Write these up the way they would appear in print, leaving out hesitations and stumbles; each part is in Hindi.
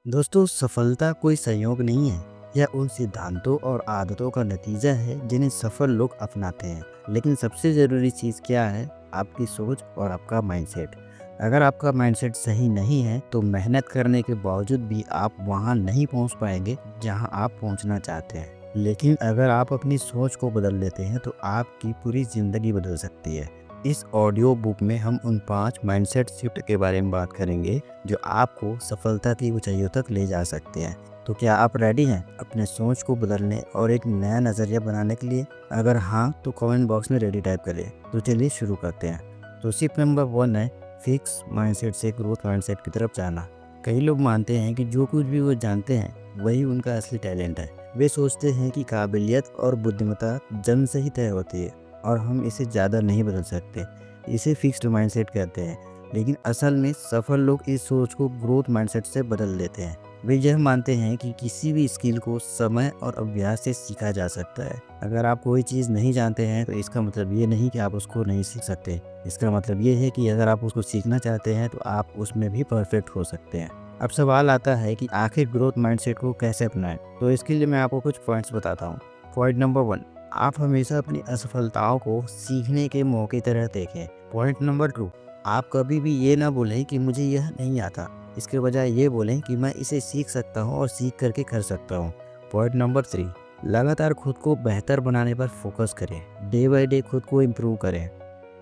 दोस्तों, सफलता कोई संयोग नहीं है। यह उन सिद्धांतों और आदतों का नतीजा है जिन्हें सफल लोग अपनाते हैं। लेकिन सबसे ज़रूरी चीज़ क्या है? आपकी सोच और आपका माइंडसेट। अगर आपका माइंडसेट सही नहीं है तो मेहनत करने के बावजूद भी आप वहाँ नहीं पहुँच पाएंगे जहाँ आप पहुँचना चाहते हैं। लेकिन अगर आप अपनी सोच को बदल लेते हैं तो आपकी पूरी ज़िंदगी बदल सकती है। इस ऑडियो बुक में हम उन 5 माइंडसेट शिफ्ट के बारे में बात करेंगे जो आपको सफलता की ऊंचाइयों तक ले जा सकते हैं। तो क्या आप रेडी हैं अपने सोच को बदलने और एक नया नज़रिया बनाने के लिए? अगर हाँ तो कमेंट बॉक्स में रेडी टाइप करिए। तो चलिए शुरू करते हैं। तो शिफ्ट नंबर 1 है फिक्स माइंडसेट से ग्रोथ माइंडसेट की तरफ जाना। कई लोग मानते हैं कि जो कुछ भी वो जानते हैं वही उनका असली टैलेंट है। वे सोचते हैं कि काबिलियत और बुद्धिमत्ता जन्म से ही तय होती है और हम इसे ज़्यादा नहीं बदल सकते। इसे फिक्स्ड माइंडसेट कहते हैं। लेकिन असल में सफल लोग इस सोच को ग्रोथ माइंडसेट से बदल देते हैं। वे यह मानते हैं कि किसी भी स्किल को समय और अभ्यास से सीखा जा सकता है। अगर आप कोई चीज़ नहीं जानते हैं तो इसका मतलब ये नहीं कि आप उसको नहीं सीख सकते। इसका मतलब ये है कि अगर आप उसको सीखना चाहते हैं तो आप उसमें भी परफेक्ट हो सकते हैं। अब सवाल आता है कि आखिर ग्रोथ माइंडसेट को कैसे अपनाएं। तो इसके लिए मैं आपको कुछ पॉइंट्स बताता हूँ। पॉइंट नंबर 1, आप हमेशा अपनी असफलताओं को सीखने के मौके की तरह देखें। पॉइंट नंबर 2, आप कभी भी ये ना बोलें कि मुझे यह नहीं आता। इसके बजाय ये बोलें कि मैं इसे सीख सकता हूँ और सीख करके कर सकता हूँ। पॉइंट नंबर 3, लगातार खुद को बेहतर बनाने पर फोकस करें। डे बाय डे खुद को इम्प्रूव करें।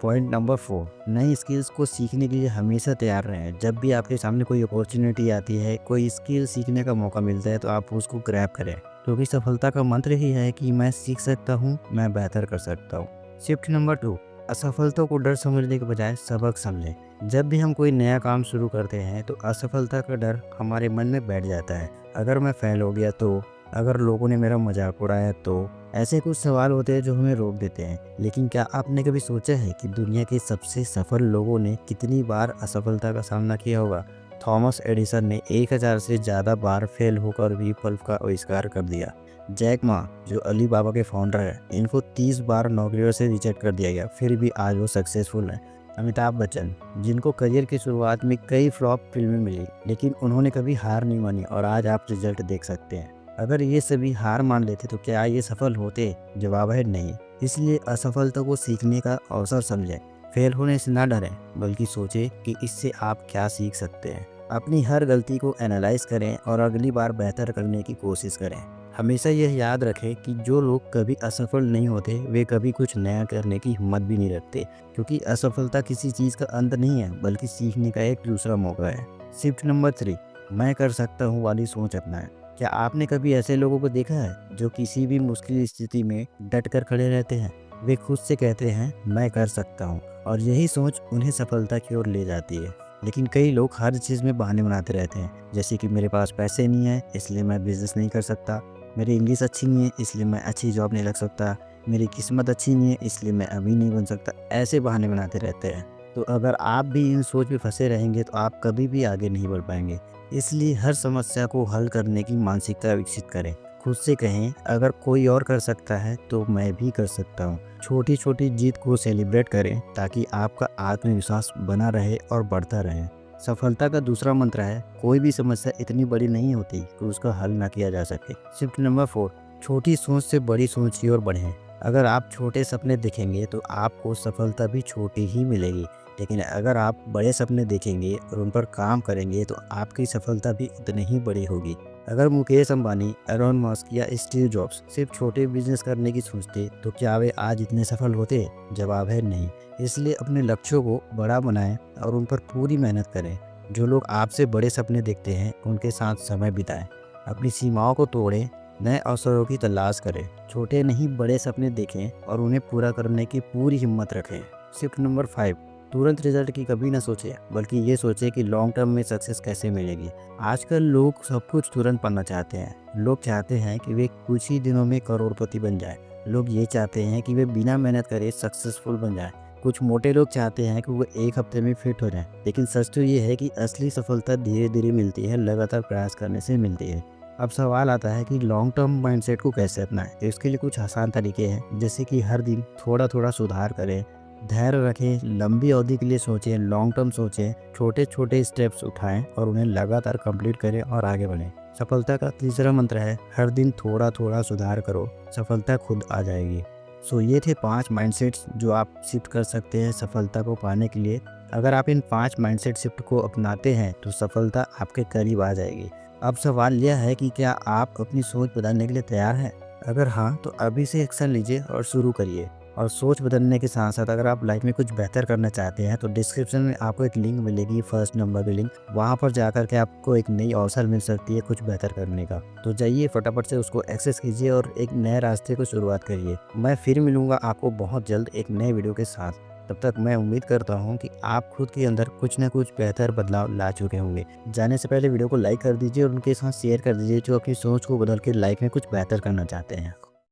पॉइंट नंबर 4, नई स्किल्स को सीखने के लिए हमेशा तैयार रहें। जब भी आपके सामने कोई अपॉर्चुनिटी आती है, कोई स्किल सीखने का मौका मिलता है तो आप उसको ग्रैब करें, क्योंकि सफलता का मंत्र ही है कि मैं सीख सकता हूँ, मैं बेहतर कर सकता हूँ। शिफ्ट नंबर 2, असफलता को डर समझने के बजाय सबक समझें। जब भी हम कोई नया काम शुरू करते हैं तो असफलता का डर हमारे मन में बैठ जाता है। अगर मैं फेल हो गया तो, अगर लोगों ने मेरा मजाक उड़ाया तो, ऐसे कुछ सवाल होते हैं जो हमें रोक देते हैं। लेकिन क्या आपने कभी सोचा है कि दुनिया के सबसे सफल लोगों ने कितनी बार असफलता का सामना किया होगा? थॉमस एडिसन ने 1000 से ज़्यादा बार फेल होकर भी बल्ब का आविष्कार कर दिया। जैक मा, जो अली बाबा के फाउंडर हैं, इनको 30 बार नौकरियों से रिजेक्ट कर दिया गया, फिर भी आज वो सक्सेसफुल हैं। अमिताभ बच्चन, जिनको करियर की शुरुआत में कई फ्लॉप फिल्में मिली, लेकिन उन्होंने कभी हार नहीं मानी और आज आप रिजल्ट देख सकते हैं। अगर ये सभी हार मान लेते तो क्या ये सफल होते? जवाब है नहीं। इसलिए असफलता को सीखने का अवसर समझें। फेल होने से ना डरें, बल्कि सोचें कि इससे आप क्या सीख सकते हैं। अपनी हर गलती को एनालाइज करें और अगली बार बेहतर करने की कोशिश करें। हमेशा यह याद रखें कि जो लोग कभी असफल नहीं होते वे कभी कुछ नया करने की हिम्मत भी नहीं रखते, क्योंकि असफलता किसी चीज़ का अंत नहीं है बल्कि सीखने का एक दूसरा मौका है। शिफ्ट नंबर 3, मैं कर सकता हूँ वाली सोच अपनाएं। क्या आपने कभी ऐसे लोगों को देखा है जो किसी भी मुश्किल स्थिति में डट कर खड़े रहते हैं? वे खुद से कहते हैं मैं कर सकता हूँ, और यही सोच उन्हें सफलता की ओर ले जाती है। लेकिन कई लोग हर चीज़ में बहाने बनाते रहते हैं, जैसे कि मेरे पास पैसे नहीं है इसलिए मैं बिजनेस नहीं कर सकता, मेरी इंग्लिश अच्छी नहीं है इसलिए मैं अच्छी जॉब नहीं लग सकता, मेरी किस्मत अच्छी नहीं है इसलिए मैं अभी नहीं बन सकता। ऐसे बहाने बनाते रहते हैं। तो अगर आप भी इन सोच में फंसे रहेंगे तो आप कभी भी आगे नहीं बढ़ पाएंगे। इसलिए हर समस्या को हल करने की मानसिकता विकसित करें। खुद से कहें, अगर कोई और कर सकता है तो मैं भी कर सकता हूँ। छोटी छोटी जीत को सेलिब्रेट करें ताकि आपका आत्मविश्वास बना रहे और बढ़ता रहे। सफलता का दूसरा मंत्र है, कोई भी समस्या इतनी बड़ी नहीं होती कि उसका हल ना किया जा सके। शिफ्ट नंबर 4, छोटी सोच से बड़ी सोच की ओर बढ़ें। अगर आप छोटे सपने देखेंगे तो आपको सफलता भी छोटी ही मिलेगी। लेकिन अगर आप बड़े सपने देखेंगे और उन पर काम करेंगे तो आपकी सफलता भी उतनी ही बड़ी होगी। अगर मुकेश अंबानी, एलोन मस्क या स्टीव जॉब्स सिर्फ छोटे बिजनेस करने की सोचते तो क्या वे आज इतने सफल होते? जवाब है नहीं। इसलिए अपने लक्ष्यों को बड़ा बनाएं और उन पर पूरी मेहनत करें। जो लोग आपसे बड़े सपने देखते हैं उनके साथ समय बिताएं। अपनी सीमाओं को तोड़ें, नए अवसरों की तलाश करें। छोटे नहीं बड़े सपने देखें और उन्हें पूरा करने की पूरी हिम्मत रखें। शिफ्ट नंबर 5, तुरंत रिजल्ट की कभी ना सोचें, बल्कि ये सोचें कि लॉन्ग टर्म में सक्सेस कैसे मिलेगी। आजकल लोग सब कुछ तुरंत पाना चाहते हैं। लोग चाहते हैं कि वे कुछ ही दिनों में करोड़पति बन जाए। लोग ये चाहते हैं कि वे बिना मेहनत करे सक्सेसफुल बन जाए। कुछ मोटे लोग चाहते हैं कि वो एक हफ्ते में फिट हो जाएं। लेकिन सच तो ये है कि असली सफलता धीरे धीरे मिलती है, लगातार प्रयास करने से मिलती है। अब सवाल आता है कि लॉन्ग टर्म माइंडसेट को कैसे अपनाएं। तो इसके लिए कुछ आसान तरीके हैं, जैसे कि हर दिन थोड़ा थोड़ा सुधार करें, धैर्य रखें, लंबी अवधि के लिए सोचें, लॉन्ग टर्म सोचें, छोटे-छोटे स्टेप्स उठाएँ और उन्हें लगातार कंप्लीट करें और आगे बढ़ें। सफलता का तीसरा मंत्र है, हर दिन थोड़ा-थोड़ा सुधार करो, सफलता खुद आ जाएगी। सो ये थे 5 माइंडसेट्स जो आप शिफ्ट कर सकते हैं सफलता को पाने के लिए। अगर आप इन 5 माइंडसेट शिफ्ट को अपनाते हैं तो सफलता आपके करीब आ जाएगी। अब सवाल यह है कि क्या आप अपनी सोच बदलने के लिए तैयार हैं? अगर हाँ, तो अभी से एक्शन लीजिए और शुरू करिए। और सोच बदलने के साथ-साथ अगर आप लाइफ में कुछ बेहतर करना चाहते हैं तो डिस्क्रिप्शन में आपको एक लिंक मिलेगी, फर्स्ट नंबर की लिंक। वहाँ पर जाकर के आपको एक नई अवसर मिल सकती है कुछ बेहतर करने का। तो जाइए फटाफट से उसको एक्सेस कीजिए और एक नए रास्ते को शुरुआत करिए। मैं फिर मिलूँगा आपको बहुत जल्द एक नए वीडियो के साथ। तब तक मैं उम्मीद करता हूँ कि आप खुद के अंदर कुछ न कुछ बेहतर बदलाव ला चुके होंगे। जाने से पहले वीडियो को लाइक कर दीजिए और उनके साथ शेयर कर दीजिए जो अपनी सोच को बदल के लाइफ में कुछ बेहतर करना चाहते हैं।